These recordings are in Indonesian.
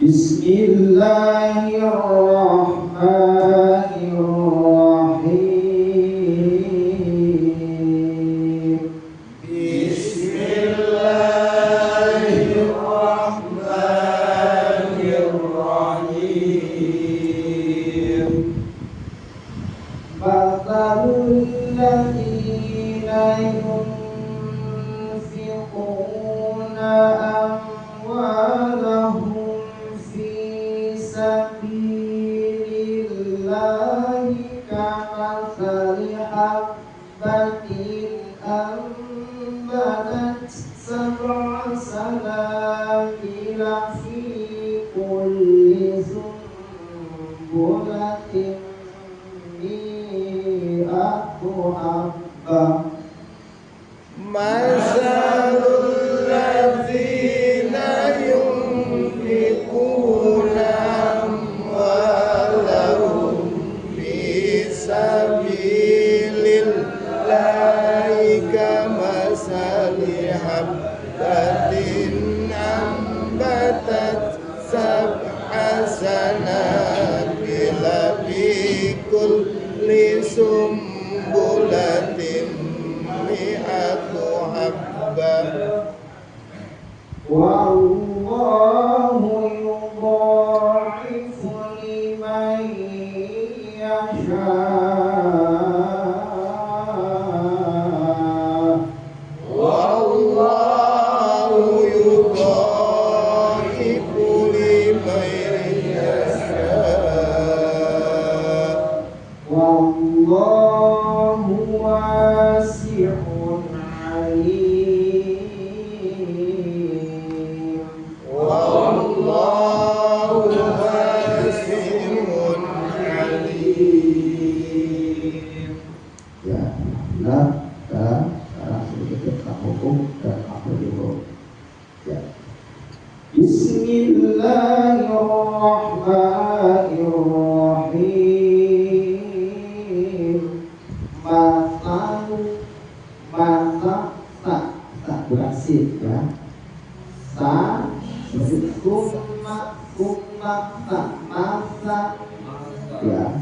Bismillahirrahmanirrahim. Bismillahirrahmanirrahim. Mathalul ladzina yunfiquna amwalahum fi sabilillahi kamathali habbatin ambatat sab'a sanabila fi kulli sunbulatin mi'atu habbah. Masalul ladzina yunfiquna amwalahum fi sabilillahi kamathali habbatin ambatat sab'a sanabila fi kulli sumbulatin mi'atu habbah. Wallahu yudha'ifu liman yasha'. Wallahu yudha'ifu liman yasha'. Wallahu wasi'un 'alim. Wallahu wasi'un 'alim. Ya, nah, sekarang sedikit hukum dan hukum. Ya. Bismillahirrahmanirrahim. Masa berasif ya. Sa masa ya.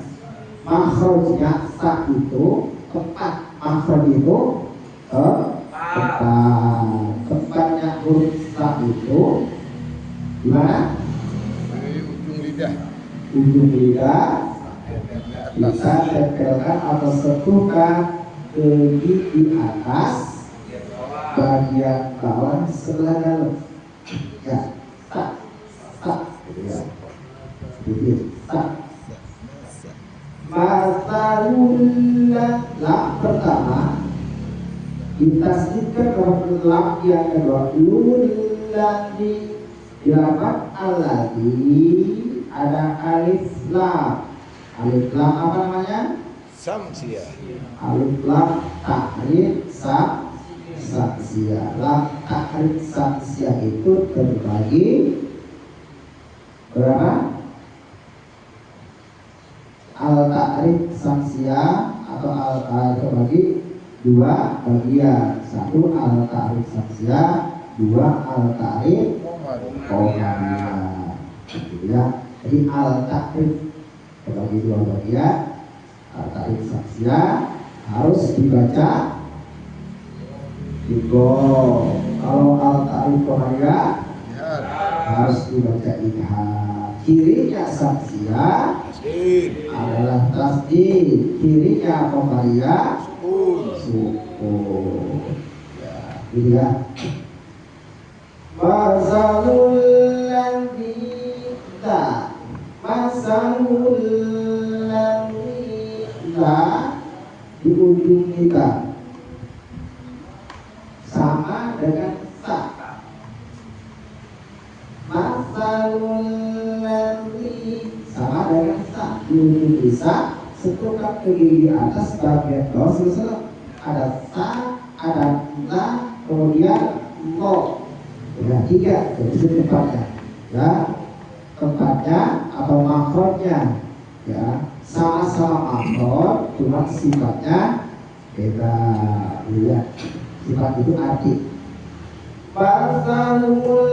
Makhrajnya sa itu tepat, makhraj itu tepat. Tepatnya huruf sa itu gimana? Ujung lidah bisa tempelkan atau sentuhkan ke di atas bagian bawah sebelah dalam. Ya, tak, gitu ya. Sedikit, tak. Masalul lam pertama ditasdidkan dengan lam yang kedua lulladzi dilapat alladzi ada alif lam. Alif lam apa namanya? Samsiah. Alif lam takrif samsiah. Lam takrif samsiah itu terbagi berapa? Al takrif samsiah atau terbagi dua bagian. Satu al takrif samsiah, dua al takrif qamariyah. Ya. Jadi al takrif terbagi dua bagian. Al takrif samsiah harus dibaca idgham. Kalau al takrif qamariyah harus dibaca idgham. Kirinya samsiah adalah tasdid, kirinya qamariyah sukun. Ya, gitu ya. Masalul ladzina di ujung kita sama dengan sa. Masalul ladzina sama dengan sa. Di ujung bisa sentuhkan ke gigi atas bagian bawah selesai. Ada sa, ada la, kemudian lo. Ya, tiga, jadi itu tempatnya. Ya, tempatnya atau makhrajnya. Ya, sama-sama makhraj, cuma sifatnya beda. Ya, sifat itu arti. Masalul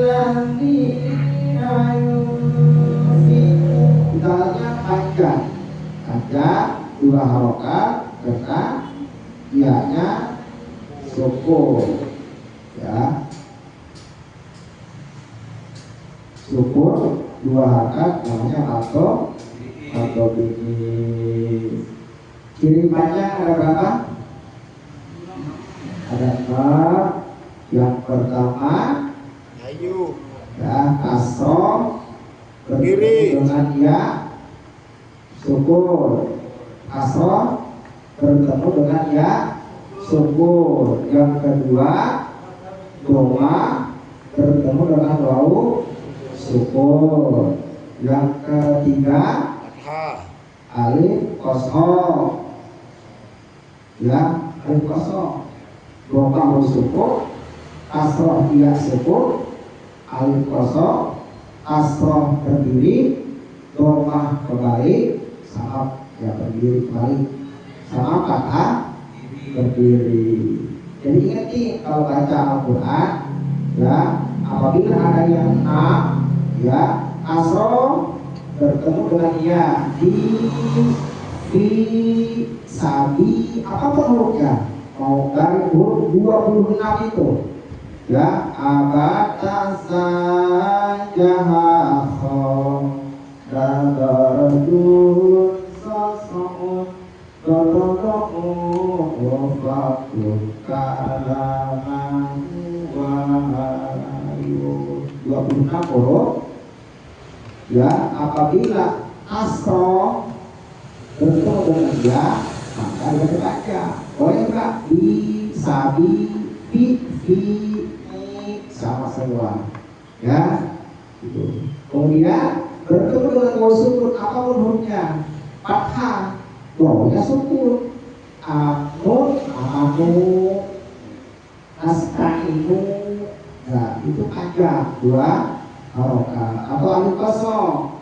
ladzina Misalnya panjang, dua harokat karena ianya sukun, ya. Sukun dua harokat namanya atau bini. Ciri panjang ada berapa? Ada 4. Yang pertama, Ayu. ya, kasroh berdiri dengan ya, sukun. Kasroh bertemu dengan ya, sukun. Yang kedua, doma bertemu dengan wau, sukun. Yang ketiga, alif kosong, ya, alif kosong. Doma sukun, kasroh ya sukun, alif kosong, kasroh berdiri, doma kembali, sama ya berdiri kembali, sama fathah berdiri. Jadi ingat nih kalau baca Al-Quran, ya, apabila ada yang ya, kasroh bertemu dengan ya, fi, sabi, apapun hurufnya, mau dari huruf 26 itu, ya, abatasa jahakhom dadarajun sasa'un dododokun wafakun kalaman wahayu. 26 huruf, ya, apabila asroh bertemu dengan ya, maka dia dibaca. Boleh enggak? Bi, sabi, fi, sama semua, ya, gitu. Kemudian bertemu dengan waw sukun, apa hurufnya? Fathah, wawnya sukun. Amun, amu, astainu, nah itu panjang, 2 harokat. Atau alif kosong,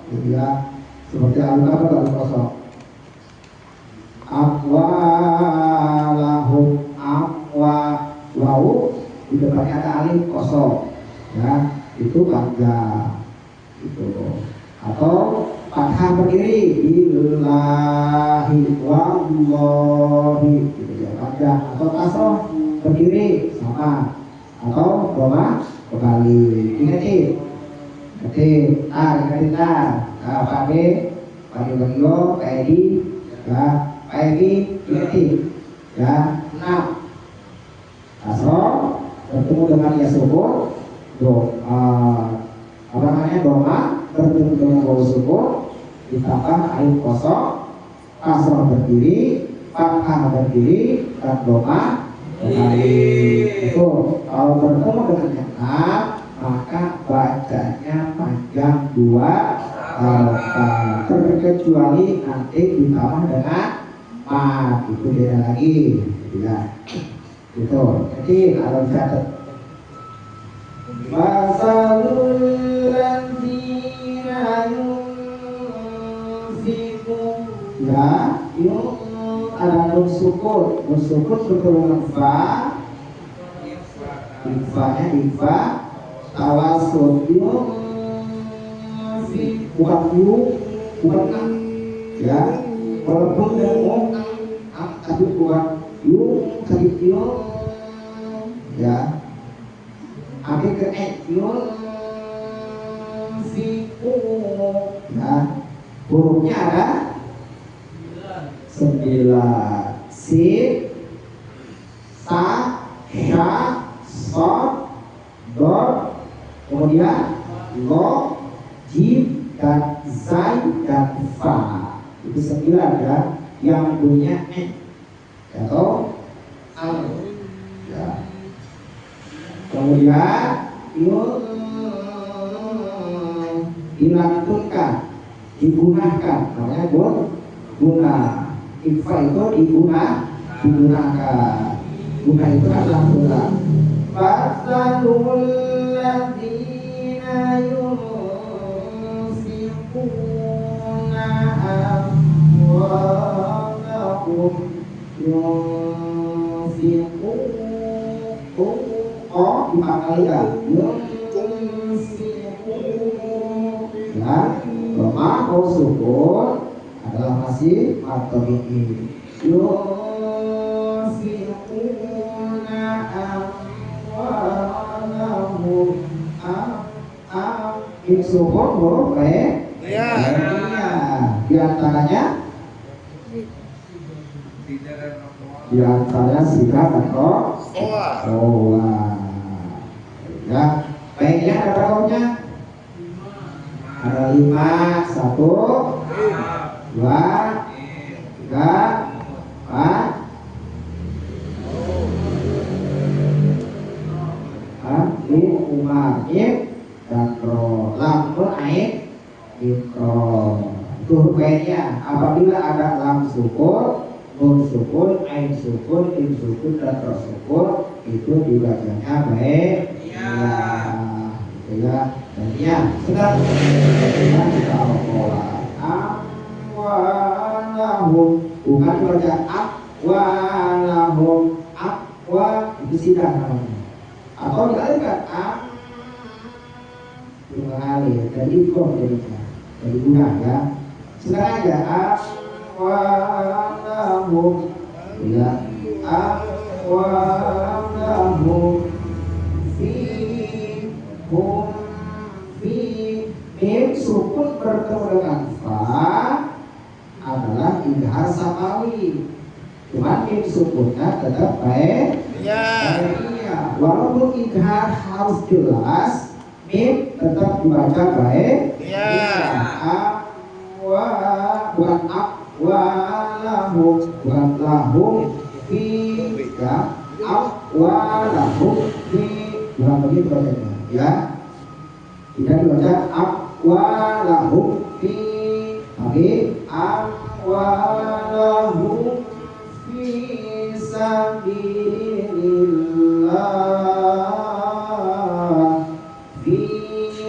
gitu ya, seperti alif kosong. Amwalahum, waw di depannya ada alif kosong, ya, itu panjang, itu. Atau fathah berdiri, billahi wallahi, gitu ya, panjang. Atau kasroh berdiri, sama. Atau doma kembali. Ingatin, ingatin pakai bagio, edi, ya, ingatin, ya, 6. Kasroh bertemu dengan ya sukun, apa namanya, doma bertemu dengan waw sukun, ditambah alif kosong, kasroh berdiri, fathah berdiri, dan doma kembali. Itu kalau bertemu dengan yang 6, maka bacanya panjang 2 harokat, terkecuali nanti ditambah dengan mat, itu beda lagi, ya. Gitu. Jadi kalau catat masalul ladzina yunfiqun, ya, ada nun sukun bertemu dengan fa, ifanya ifa tawasul, bukan bukan ya, walaupun dengan tapi bukan tadi ya, akhir ke ya, hurufnya ada 9, sin, sa, sya, sod, dor, kemudian lo, jim, dan zai, dan fa. Itu 9, ya, yang punya atau al, ya. Kemudian dilantunkan, digunakan, namanya guna. Ikfa itu digunakan. Guna itu adalah guna. Fasalul ladzina yunfiquna amwalahum yunfiqun, oh, 4 kali ya, yunfiquna ya. Doma sukun adalah masih matobi'i. Yunfiquna amwalahum sukun huruf Iya. Di antaranya sikat atau ya. Baiknya ada berapa? Ada 5, 1, 2, 3, 4. Umar dan ro lam ain mikro itu rupanya apabila ada lam sukun, nun sukun, ain sukun, in sukun dan ro sukun itu dibacanya baik ya dan ya sedang kita amwalahum bukan baca amwalahum itu sidang namanya atau dialihkan mengalir dari ikon jadinya dari guna ya sekarang aja amwalahum ya amwalahum fi mim sukun bertemu dengan fa adalah idhar samawi cuman mim sukunnya tetap baik ya. Walaupun idhar harus jelas mim tetap dibaca baik ya. Bukan lahum bukan lahum fi ya lahum fi bukan begitu bacanya ya tidak dibaca lahum fi tapi lahum fi sabilillah fi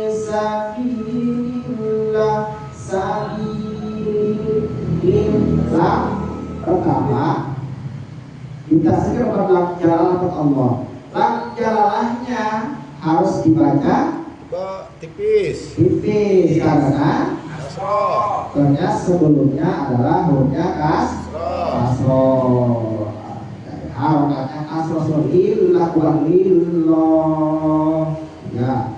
sabilillah sabilillah pertama kita segera berlak jalalah Allah lam jalalahnya harus dibaca tipis karena karena sebelumnya adalah hurufnya kasro harokatnya kasro lillah bukan lillah ya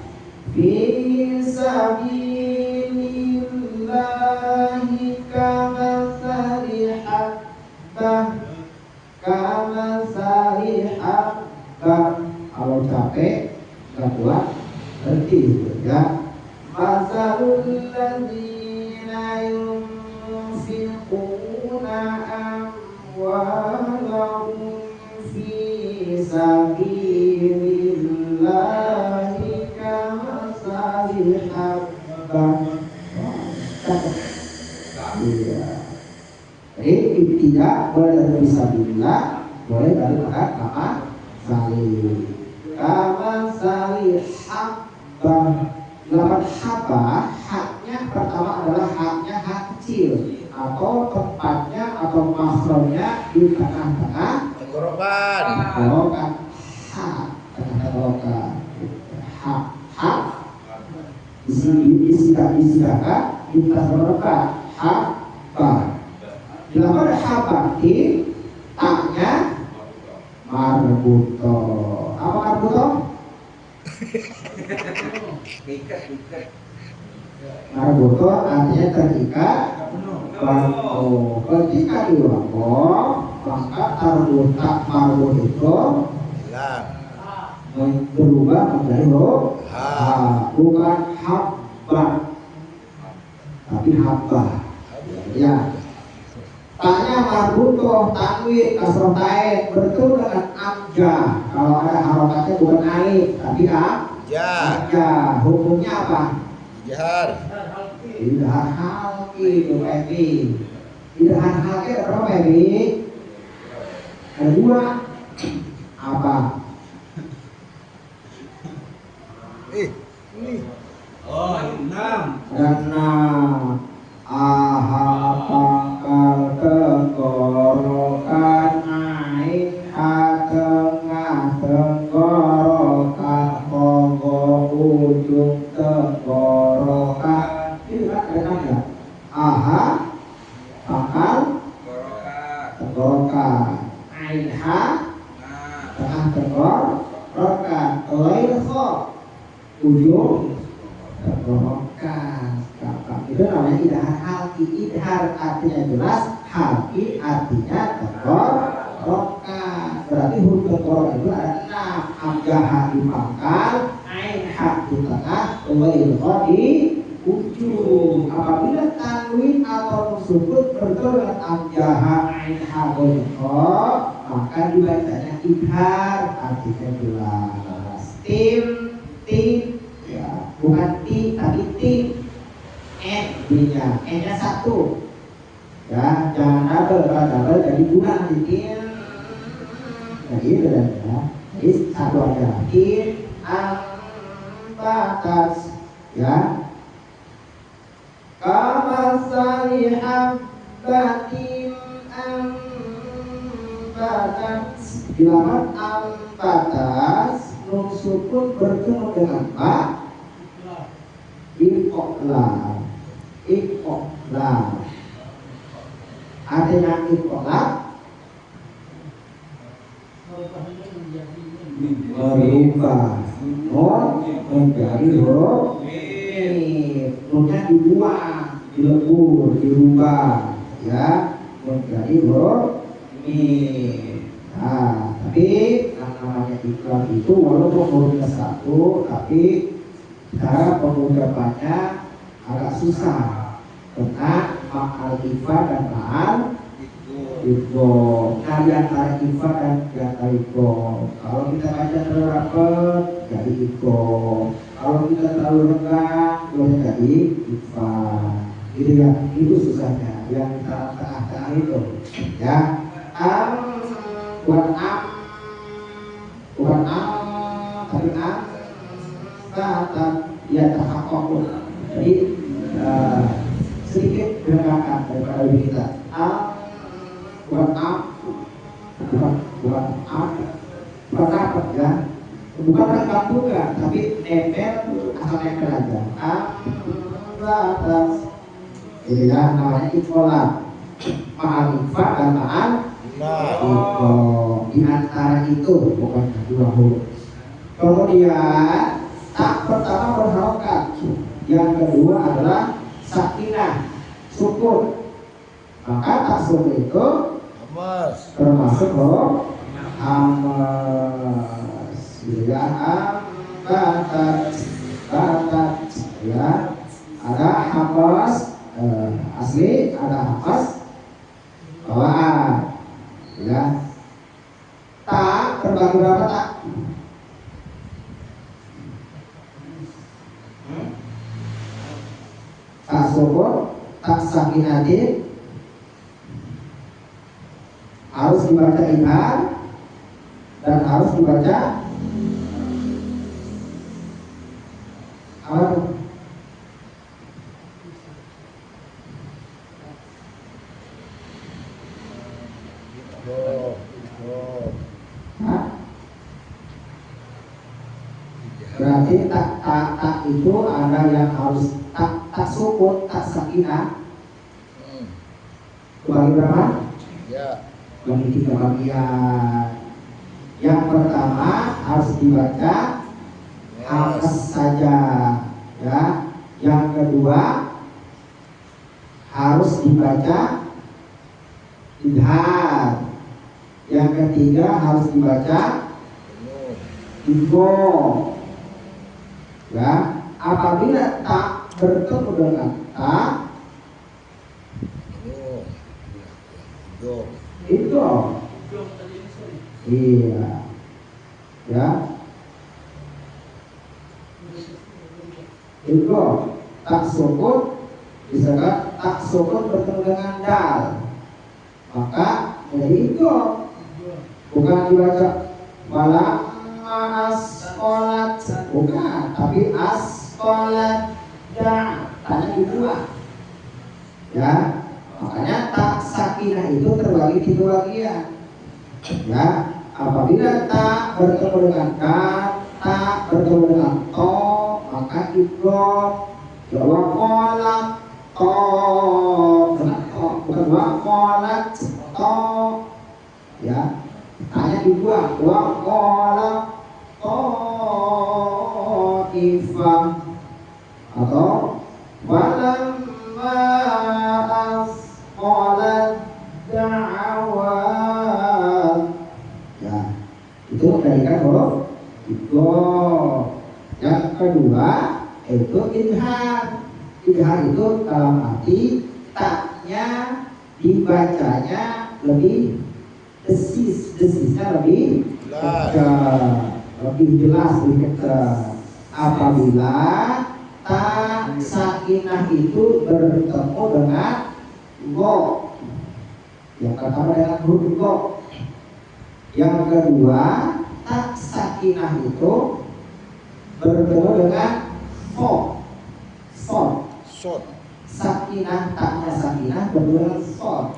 fisabilillahi kamathali habbah kalau capek nggak kuat berhenti ya masalul ladzina yunfiquna amwalahum fi sabilillahi kamathali habbah iya jadi tidak boleh dari fisabilillah boleh dari kata kama sali habbah. Lapan habbah, haknya pertama adalah haknya hak kecil atau tempatnya atau makhrajnya di tengah-tengah tenggorokan hak tenggorokan hak isi kata di tenggorokan habbah. Lapan habbah di taknya marbuto. Apa marbuto? Marbuto artinya terikat bangko. Ketika diwakko maka tarbutak marbut itu berubah menjadi bukan habbah tapi habbah ya. Taknya marbutoh tanwin kasroh tae bertemu dengan amja. Kalau ada harokatnya bukan ain tapi amja. Hukumnya apa? Idhar halki itu Evi. Idhar halki ada berapa Evi? Ada 2. Apa? Ini oh 6 Dan ahapakal tenggorokan ain tengah tenggorokan kogo ujung tenggorokan ha tengah tenggor rokat lain kok ujung tenggorokan kakak itu namanya idhar halki. Idhar artinya jelas, halki artinya tenggorokan. Berarti huruf tenggorokan itu ada 6. Abjaha di pangkal, ain hak di tengah, lain kok di ujung. Apabila tanwin atau sukun bertemu dengan abjaha ain hagoyko, maka dibacanya idhar artinya jelas. Tim ya, bukan ti tapi tim. N-nya N-nya 1 ya, jangan double jadi bulan tim. Jadi itu dan ya, jadi 1 aja. Tim batas ya. Kama saliham batim ambatat. Bilangan ambatas nun sukun bertemu dengan ba ikoklah. Artinya ikoklah merubah nun menjadi huruf mim. Nunnya dibuang, dilebur, dirubah ya menjadi huruf mim. Nah, tapi yang namanya iklan itu walaupun hurufnya 1, tapi cara pengucapannya agak susah karena ma'al ifa dan ma'al ibo. Nah, di antara ifa dan ibo, kalau kita baca terlalu rapat jadi ibo, kalau kita terlalu renggang boleh jadi ifa gitu ya. Itu susahnya yang tengah-tengah itu ya. Bukan tapi ya tahakokun. Jadi sedikit gerakan daripada lebih kita. Bukan apa ya, bukan rekam juga, tapi nempel asal nempel aja. Jadi ya namanya ikola, ma'alifah dan ma'al. Di antara itu bukan 2 huruf. Kemudian tak pertama berharokat, yang kedua adalah sakinah sukun. Maka tak sukun itu termasuk huruf amas ya, batat ya. Ada hamas asli, ada hamas bawaan ya. Tak terbagi berapa tak? Tak sukun, tak sakinatin harus dibaca idhar dan harus dibaca apa tuh? Berarti tak itu ada yang harus tak sukun, tak sakinah. Bagi berapa? Ya. Bagi 3 bagian. Yang pertama harus dibaca hamas saja ya. Yang kedua harus dibaca idhar. Yang ketiga harus dibaca ibo ya. Apabila tak bertemu dengan tak itu iya ya, itu tak sukun misalkan tak sukun bertemu dengan dal, maka menjadi itu bukan dibaca malah asqalat, bukan, tapi asqalat da, tanya dibuang ya. Makanya tak sakinah itu terbagi 3 bagian ya. Apabila tak bertemu dengan tak bertemu dengan to, maka idgham ya waqalat to, bukan waqalat to ya. Tanya dibuang. Wa qala ta'ifah atau walamma asqalat da'awat. Ya, itu dari kan huruf Igo. Yang kedua itu idhar. Idhar itu dalam arti taknya dibacanya lebih desisnya lebih kencang, lebih jelas, lebih kencang. Apabila tak sakinah itu bertemu dengan go, yang pertama dengan huruf go, yang kedua tak sakinah itu bertemu dengan so, sakinah, taknya sakinah bertemu dengan so.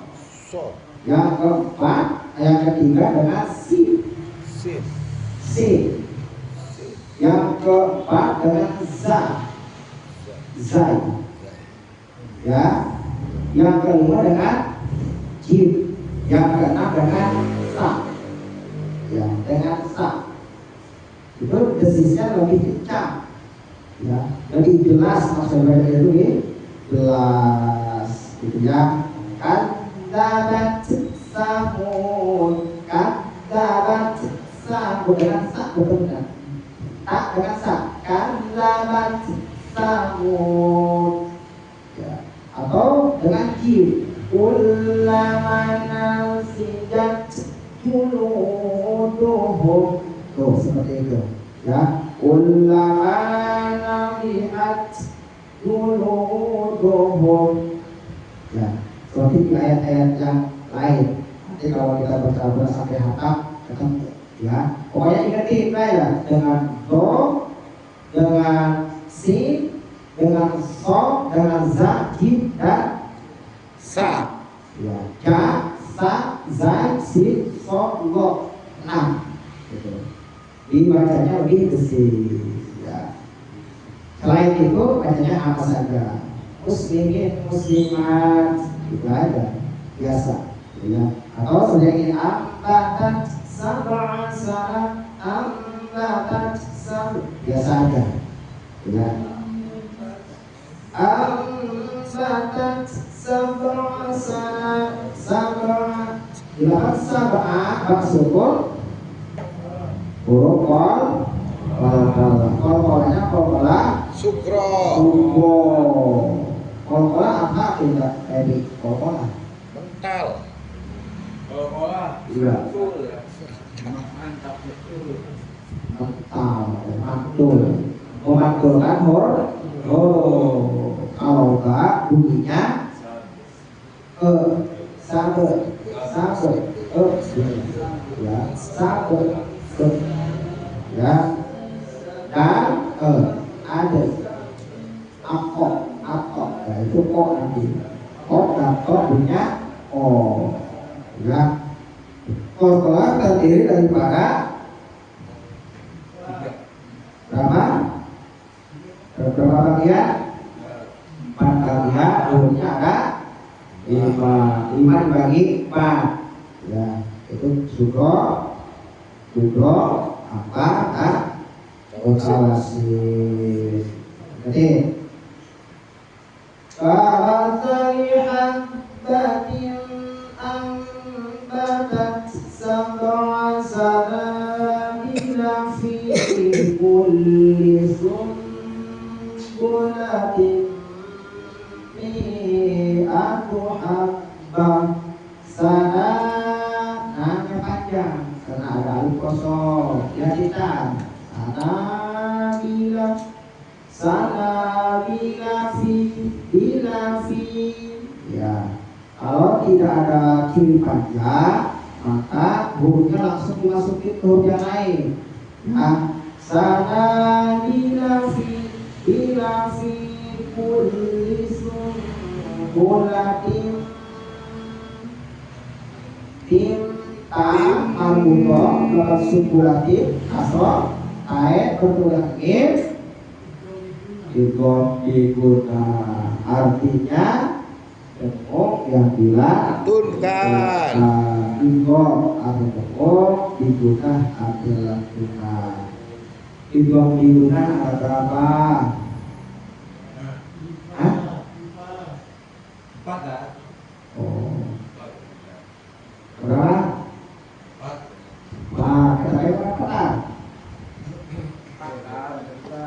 Yang keempat, yang ketiga dengan si. Yang keempat dengan zai. Ya. Yang kelima dengan jim. Yang keenam dengan sa. Ya, dengan sa. Itu desisnya lebih kencang. Ya, lebih jelas maksudnya itu nih. Jelas gitu ya. Kadzabat Samud, kadzabat Samud dengan sa betul kan? Tak dengan sa, kadzabat Samud. Ya. Atau dengan jim, kullama nasijat juluduhum. Tuh seperti itu. Ya, kullama nabihat juluduhum. Ya, seperti di ayat-ayat yang lain. Nanti kalau kita baca sampai hatam ketemu. Ya, pokoknya ingetin ya, dengan do, dengan si, dengan so, dengan za, jim dan sa. Ya, ja, sa, zai, si, so, lo, 6. Gitu. Dibacanya lebih bersih. Ya. Selain itu bacanya apa saja? Muslimin, muslimat, itu aja biasa. Ya. Atau sudah ingin ambatat sab'a sana, ambatat sab'a, biasa aja. Ya. Ambatat sab'a sana, sab'a. Dilakukan sab'a bak sukun huruf kolanya Sukro. Kolkola apa tidak Edi? Kolkola Mental. iya, Mantap betul. mantul, memantulkan kalau enggak bunyinya sabe, ya sabe, ya dan ada akok, ya itu kok nanti kok dan kok bunyinya ya. Kolkola terdiri daripada berapa bagian? 4 bagian. Hurufnya ada 5 dibagi 4. Ya, itu sugro, apa dan kawasis. Jadi Batin ambatat sab'a sanabila fi kulli sumbulatin mi'atu habbah. Sana namanya panjang karena ada alif kosong ya kita. Sana bila fi ya. Kalau tidak ada ciri panjang maka hurufnya langsung dimasukin ke huruf yang lain. Nah, sana bila fi kulli sumbulatin tim marbutoh dapat sumbulatin asal ayat bertulang artinya tengok yang Tunkan. Igong atau tengok diguna adalah guna. Igong diguna ada berapa? Hah? 4 dah. Oh. Berapa? 4. Kata berapa?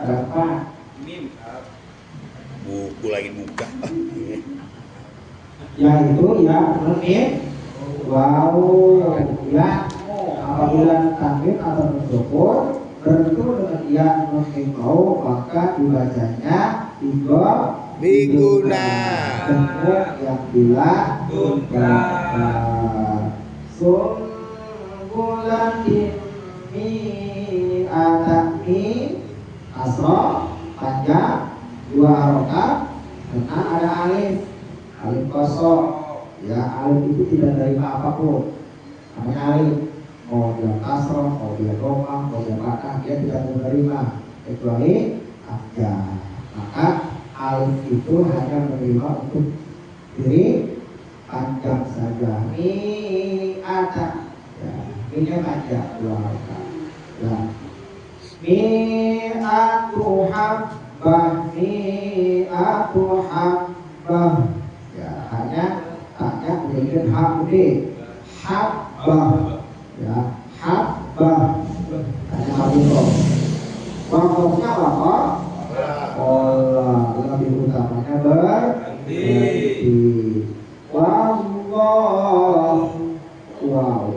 Berapa? Buku lagi buka. Yaitu ya menit. Wow, ya apabila takbir atau bersyukur tentu dengan ya menit mau maka dibacanya Biguna. Tengok yang dilakukan. Sunggulan ini ataki asro panjang 2 harokat karena ada alif kosong. Ya alif itu tidak menerima apapun. Namanya alif. Mau dia kasroh, mau dia domah, mau dia fathah, dia tidak menerima kecuali abjad. Maka alif itu hanya menerima untuk diri panjang saja. Mi ada, ya, ini panjang 2 harokat. Ya. Mi atu habbah, ya hanya menjadikan habdi habbah, ya habbah hanya habibah. Wakofnya wakaf Allah lebih utamanya berhenti. Wallah wow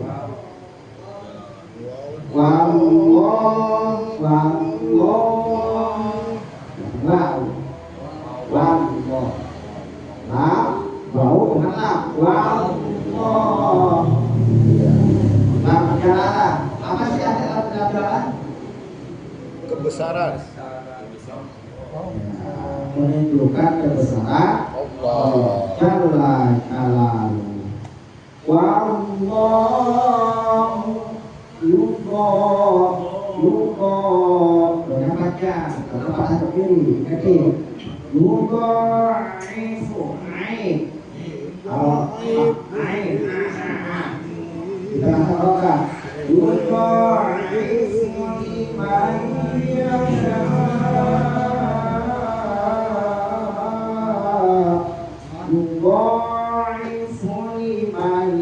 bau dengan apa sih ada dalam Kebesaran menunjukkan kebesaran Allah. Jalla jalaluhu. Wallahu yudho dengan baca kalau pada kiri kaki yudho ain kalau ain kita katakan yudho liman yasha yudho liman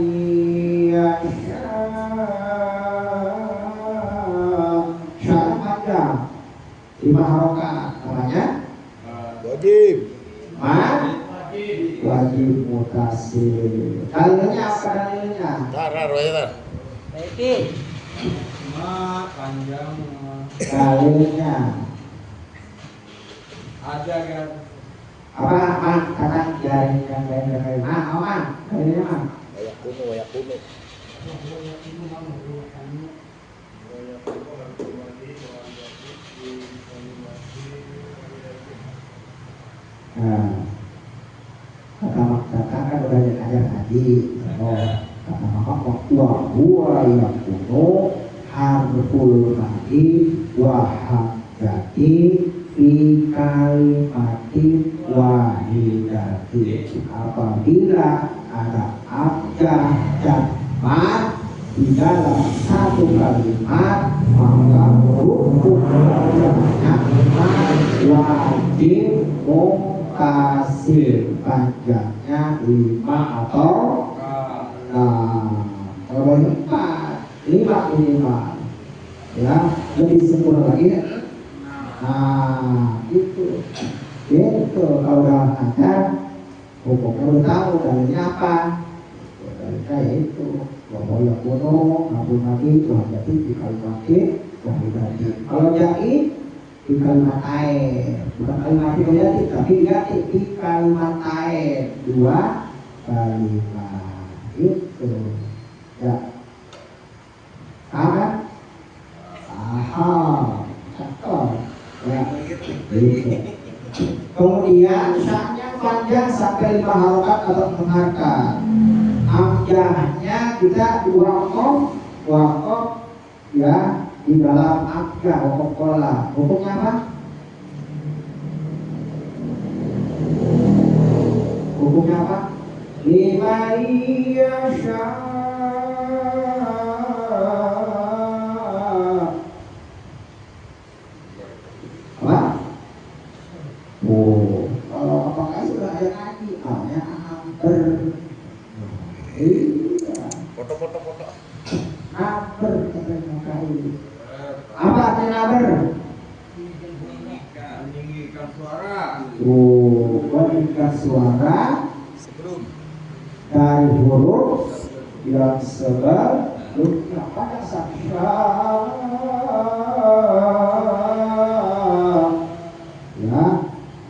yasha syarat panjang 5 harokat namanya Wajib. Wajib mutasir. Dalilnya apa dalilnya? Tarar ya. Panjang Dalilnya ada kan apa kata jaring yang lain aman dalilnya man Wayak kuno. Nah, kata kan udah ajar tadi. Kata maka yang kuno harful mati wahadati fi kalimati wahidati. Apabila ada abjad dan mat di dalam satu kalimat maka hukum bacanya wajib kasir panjangnya 5 atau kalau banyak 5 minimal ya lebih sempurna lagi itu kalau udah ngajar hukumnya udah tahu dalilnya apa dalilnya itu bahwa ya kuno ngabul nabi tuh jadi di kalimat kalau jadi di kalimat air bukan kalimat itu jadi tapi ganti di kalimat air 2 kalimat itu ya apa cakep ya gitu. Kemudian syaratnya panjang sampai 5 harokat atau 6 harokat abjadnya kita wakaf ya di dalam abjad wakaf kola hukumnya apa? Hukumnya apa? liman yasha. Apa? Oh, kalau apakah sudah ada ngaji? Namanya amper. Iya. Foto. Naber kata-kata. Apa artinya naber? Meninggikan suara. Oh, meninggikan suara Sebelum dari huruf yang sebelumnya pada sakya. Ya,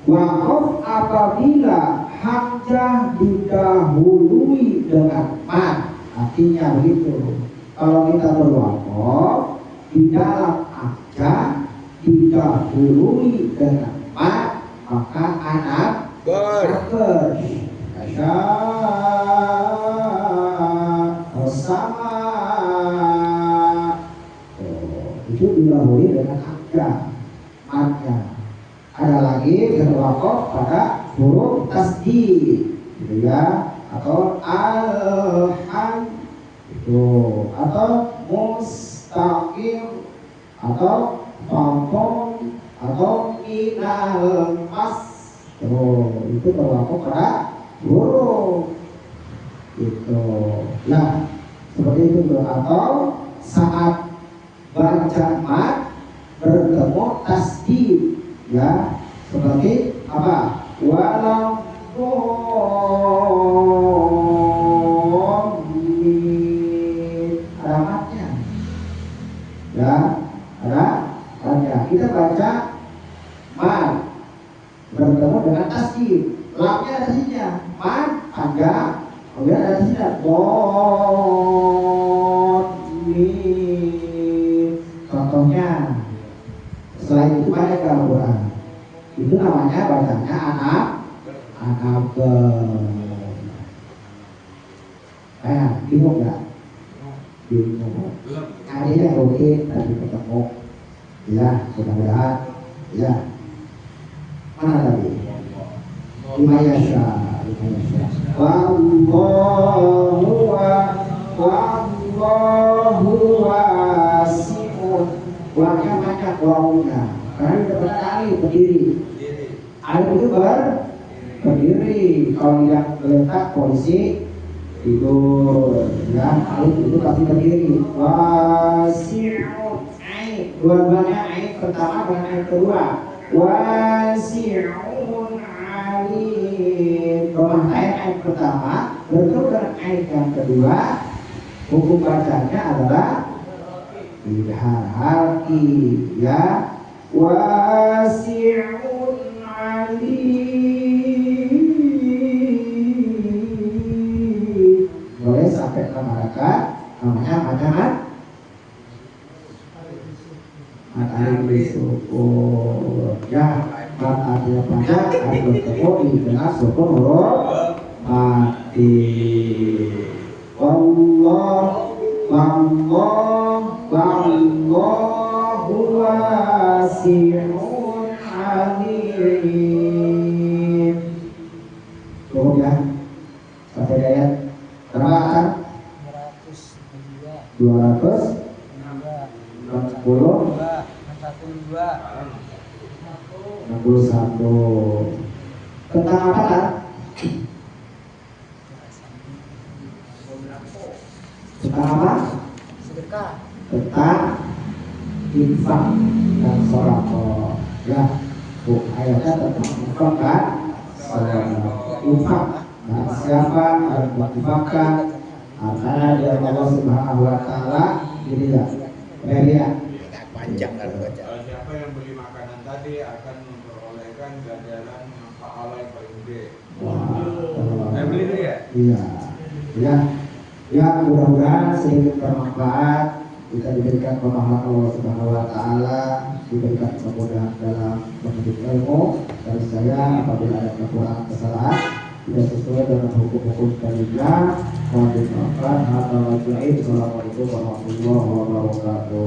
wakaf apabila hamzah didahului dengan mat, artinya begitu. Kalau kita berwakaf di dalam hamzah didahului dengan mat, maka anak ber bersama. Itu didahului dengan hamzah matnya. Ada lagi berwakaf pada huruf tasdid, gitu ya, atau alham itu, atau mustaqim, atau fathom, atau minal mas. Itu berwakaf pada huruf itu. Nah, seperti itu tuh. Atau saat baca mat bertemu tasdid, ya, seperti apa? Walau ada matnya, ya, ada matnya. Kita baca mat bertemu dengan tasdid, lamnya ada sininya, mat panjang, kemudian ada sini contohnya. Selain itu banyak Al-Quran. Itu namanya bacanya anak bingung nggak? Bingung. Akhirnya rutin tadi ketemu. Ya, mudah-mudahan. Ya. Mana tadi? Limayasya. Wallahu wasi'un. Wanya banyak wawunya. Karena udah berkali berdiri. Alif itu berdiri. Kalau yang letak posisi tidur, ya, alif itu pasti berdiri. Wasi'un ain. Dua-duanya ain pertama dan ain kedua. Wasi'un alim. Kalau ain pertama bertemu dengan ain yang kedua, hukum bacanya adalah idhar halki, ya. Wasi'un alim. Boleh sampai ke harakat, namanya madamat alim disukun, ya. Mat artinya panjang, harus bertemu di tengah sukun huruf mati. Wallahu wasi'un alim. Cukup ya? Sampai ayat berapa kan? 200 60 61. Tentang apa kan? Tentang apa? Sedekah. Tentang infak dan sedekah. Ya, bu, ayatnya tentang infak kan? Infak. Nah, siapa harus menginfakkan harta dari Allah Subhanahu Wa Taala? Ini ya, ya. panjang kan baca. Siapa yang beli makanan tadi akan memperolehkan ganjaran pahala yang paling gede. Wah, Beli itu ya? iya, ya, ya, mudah-mudahan sedikit bermanfaat. Kita diberikan pemahaman Allah Subhanahu Wa Taala, diberikan kemudahan dalam menuntut ilmu. Dari saya, apabila ada kekurangan kesalahan tidak sesuai dengan hukum-hukum syariah, mohon dimaafkan. Assalamualaikum warahmatullahi wabarakatuh.